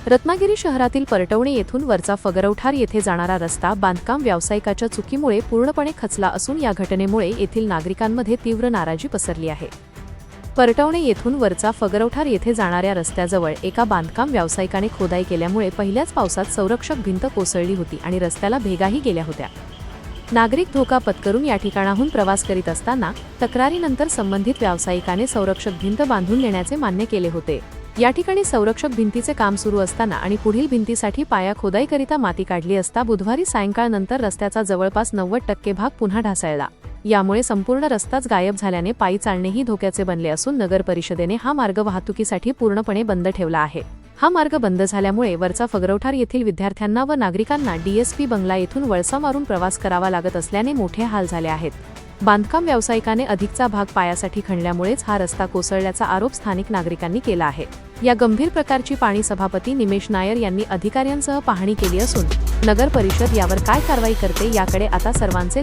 रत्नागिरी शहरातील परटवणे येथून वरचा फगरवठार येथे जाणारा रस्ता बांधकाम व्यावसायिकाच्या चुकीमुळे पूर्णपणे खचला असून या घटनेमुळे येथील नागरिकांमध्ये तीव्र नाराजी पसरली आहे। परटवणे येथून वरचा फगरवठार येथे जाणाऱ्या रस्त्याजवळ एका बांधकाम व्यावसायिकाने खोदाई केल्यामुळे पहिल्याच पावसात संरक्षक भिंत कोसळली होती आणि रस्त्याला भेगाही गेल्या होत्या। नागरिक धोका पत्करून या ठिकाणाहून प्रवास करीत असताना तक्रारीनंतर संबंधित व्यावसायिकाने संरक्षक भिंत बांधून देण्याचे मान्य केले होते। या ठिकाणी संरक्षक भिंतीचे काम सुरू असताना आणि पुढील भिंतीसाठी पाया खोदाईकरिता माती काढली असता बुधवारी सायंकाळनंतर रस्त्याचा जवळपास 90% भाग पुन्हा ढासळला। यामुळे संपूर्ण रस्ताच गायब झाल्याने पायी चालणेही धोक्याचे बनले असून नगर परिषदेने हा मार्ग वाहतुकीसाठी पूर्णपणे बंद ठेवला आहे। हा मार्ग बंद झाल्यामुळे वरचा फगरवठार येथील विद्यार्थ्यांना व नागरिकांना डीएसपी बंगला येथून वळसा मारून प्रवास करावा लागत असल्याने मोठे हाल झाले आहेत। बांधकाम व्यावसायिकाने अधिकचा भाग पायासाठी खणल्यामुळेच हा रस्ता कोसळल्याचा आरोप स्थानिक नागरिकांनी केला आहे। या गंभीर प्रकारची पाणी सभापती निमेश नायर यांनी अधिकाऱ्यांसह पाहणी केली असून नगर परिषद यावर काय कारवाई करते याकडे आता सर्वांचे